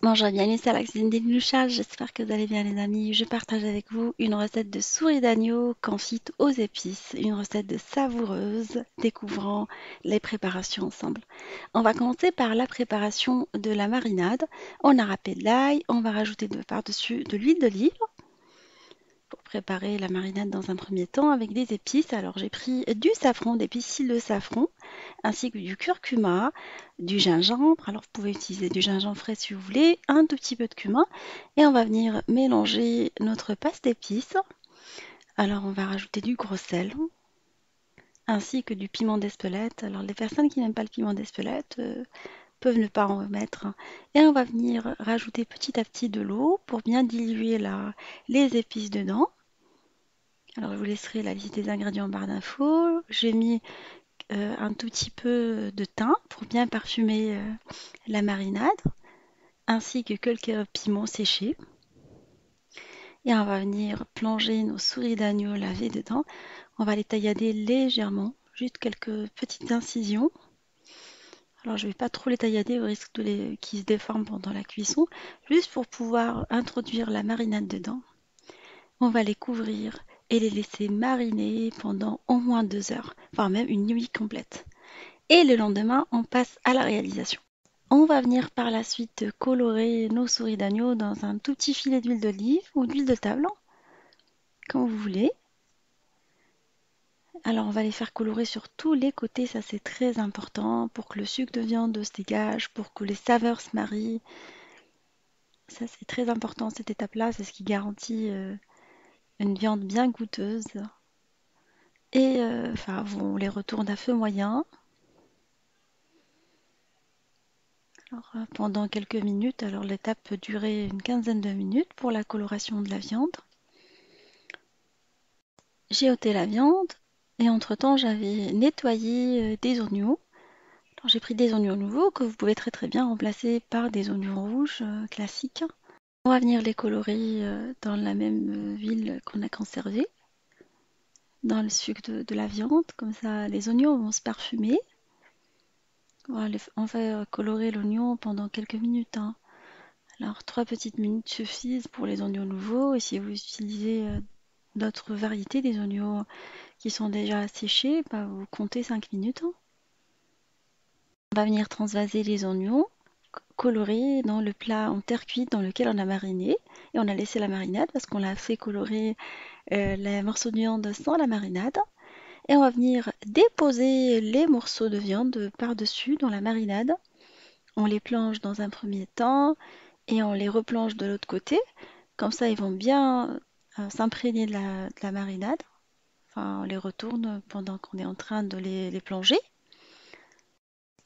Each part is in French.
Bonjour et bienvenue sur la cuisine des Louchas, j'espère que vous allez bien les amis. Je partage avec vous une recette de souris d'agneau confite aux épices, une recette de savoureuse, découvrant les préparations ensemble. On va commencer par la préparation de la marinade. On a râpé de l'ail, on va rajouter par-dessus de l'huile d'olive pour préparer la marinade dans un premier temps avec des épices. Alors j'ai pris du safran, des pistil de safran, ainsi que du curcuma, du gingembre. Alors vous pouvez utiliser du gingembre frais si vous voulez, un tout petit peu de cumin. Et on va venir mélanger notre paste d'épices. Alors on va rajouter du gros sel, ainsi que du piment d'Espelette. Alors les personnes qui n'aiment pas le piment d'Espelette peuvent ne pas en remettre. Et on va venir rajouter petit à petit de l'eau pour bien diluer les épices dedans. Alors je vous laisserai la liste des ingrédients en barre d'infos. J'ai mis un tout petit peu de thym pour bien parfumer la marinade, ainsi que quelques piments séchés. Et on va venir plonger nos souris d'agneau lavées dedans. On va les taillader légèrement, juste quelques petites incisions. Alors je ne vais pas trop les taillader au risque qu'ils se déforment pendant la cuisson, juste pour pouvoir introduire la marinade dedans. On va les couvrir et les laisser mariner pendant au moins 2 heures, voire même une nuit complète. Et le lendemain, on passe à la réalisation. On va venir par la suite colorer nos souris d'agneau dans un tout petit filet d'huile d'olive ou d'huile de table, comme vous voulez. Alors on va les faire colorer sur tous les côtés, ça c'est très important pour que le sucre de viande se dégage, pour que les saveurs se marient. Ça c'est très important cette étape-là, c'est ce qui garantit une viande bien goûteuse. Et on les retourne à feu moyen. Alors, pendant quelques minutes, alors l'étape peut durer une quinzaine de minutes pour la coloration de la viande. J'ai ôté la viande et entre-temps j'avais nettoyé des oignons. Alors, j'ai pris des oignons nouveaux que vous pouvez très très bien remplacer par des oignons rouges classiques. On va venir les colorer dans la même huile qu'on a conservée, dans le sucre de la viande, comme ça les oignons vont se parfumer. On va colorer l'oignon pendant quelques minutes, hein. Alors 3 petites minutes suffisent pour les oignons nouveaux et si vous utilisez d'autres variétés, des oignons qui sont déjà séchés, bah, vous comptez 5 minutes, hein. On va venir transvaser les oignons colorés dans le plat en terre cuite dans lequel on a mariné et on a laissé la marinade parce qu'on l'a fait colorer les morceaux de viande sans la marinade. Et on va venir déposer les morceaux de viande par-dessus dans la marinade. On les plonge dans un premier temps et on les replonge de l'autre côté. Comme ça, ils vont bien s'imprégner de la marinade. Enfin, on les retourne pendant qu'on est en train de les plonger.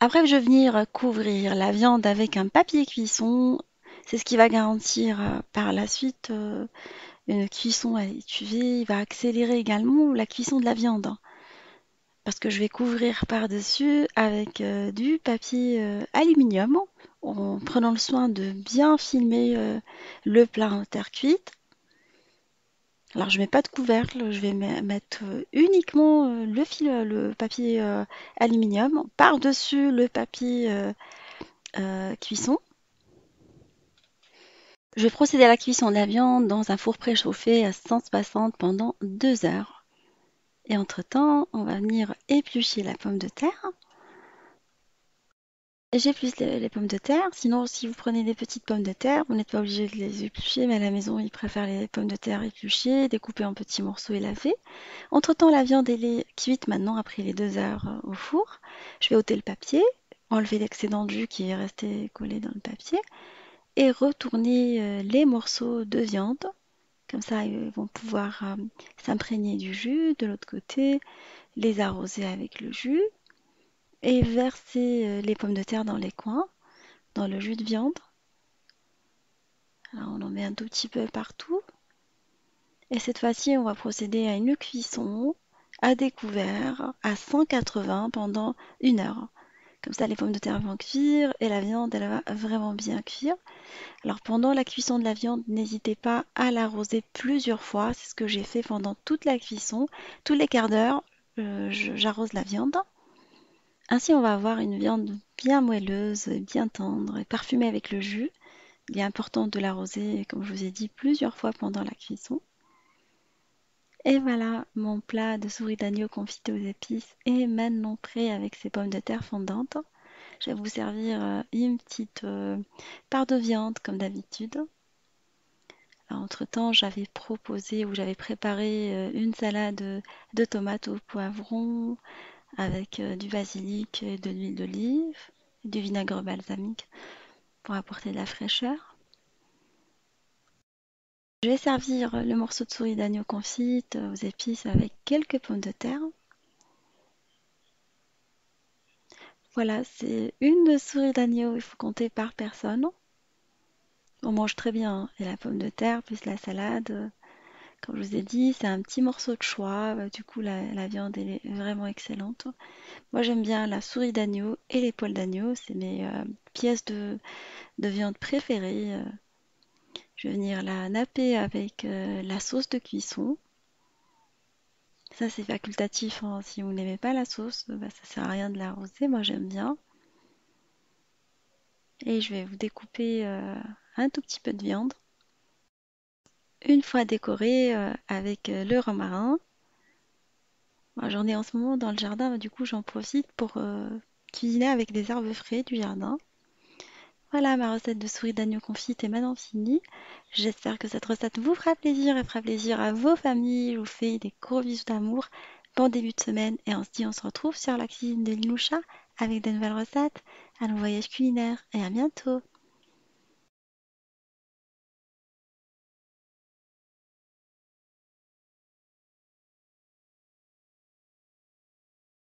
Après, je vais venir couvrir la viande avec un papier cuisson. C'est ce qui va garantir par la suite une cuisson à l'étuvée. Il va accélérer également la cuisson de la viande, hein, parce que je vais couvrir par-dessus avec du papier aluminium en prenant le soin de bien filmer le plat en terre cuite. Alors je mets pas de couvercle, je vais mettre uniquement le papier aluminium par-dessus le papier cuisson. Je vais procéder à la cuisson de la viande dans un four préchauffé à 160 pendant 2 heures. Et entre-temps, on va venir éplucher la pomme de terre. J'épluche les pommes de terre. Sinon, si vous prenez des petites pommes de terre, vous n'êtes pas obligé de les éplucher, mais à la maison, ils préfèrent les pommes de terre épluchées, découpées en petits morceaux et lavées. Entre-temps, la viande elle est cuite maintenant après les 2 heures au four. Je vais ôter le papier, enlever l'excédent de jus qui est resté collé dans le papier et retourner les morceaux de viande. Comme ça, ils vont pouvoir s'imprégner du jus. De l'autre côté, les arroser avec le jus et verser les pommes de terre dans les coins, dans le jus de viande. Alors, on en met un tout petit peu partout. Et cette fois-ci, on va procéder à une cuisson à découvert à 180 pendant 1 heure. Comme ça, les pommes de terre vont cuire et la viande, elle va vraiment bien cuire. Alors, pendant la cuisson de la viande, n'hésitez pas à l'arroser plusieurs fois. C'est ce que j'ai fait pendant toute la cuisson. Tous les quarts d'heure, j'arrose la viande. Ainsi, on va avoir une viande bien moelleuse, bien tendre et parfumée avec le jus. Il est important de l'arroser, comme je vous ai dit, plusieurs fois pendant la cuisson. Et voilà, mon plat de souris d'agneau confité aux épices est maintenant prêt avec ses pommes de terre fondantes. Je vais vous servir une petite part de viande comme d'habitude. Entre-temps, j'avais proposé ou j'avais préparé une salade de tomates au poivron avec du basilic et de l'huile d'olive, du vinaigre balsamique pour apporter de la fraîcheur. Je vais servir le morceau de souris d'agneau confite aux épices avec quelques pommes de terre. Voilà, c'est une souris d'agneau, il faut compter par personne. On mange très bien, hein. Et la pomme de terre plus la salade, comme je vous ai dit, c'est un petit morceau de choix. Du coup, la viande elle est vraiment excellente. Moi, j'aime bien la souris d'agneau et les poils d'agneau. C'est mes pièces de viande préférées. Je vais venir la napper avec la sauce de cuisson. Ça, c'est facultatif, hein. Si vous n'aimez pas la sauce, bah, ça sert à rien de l'arroser. Moi, j'aime bien. Et je vais vous découper un tout petit peu de viande. Une fois décoré avec le romarin. Moi, j'en ai en ce moment dans le jardin, du coup, j'en profite pour cuisiner avec des herbes frais du jardin. Voilà, ma recette de souris d'agneau confite est maintenant finie. J'espère que cette recette vous fera plaisir et fera plaisir à vos familles. Je vous fais des gros bisous d'amour. Bon début de semaine et on se retrouve sur la cuisine de Linoucha avec de nouvelles recettes, un nouveau voyage culinaire et à bientôt.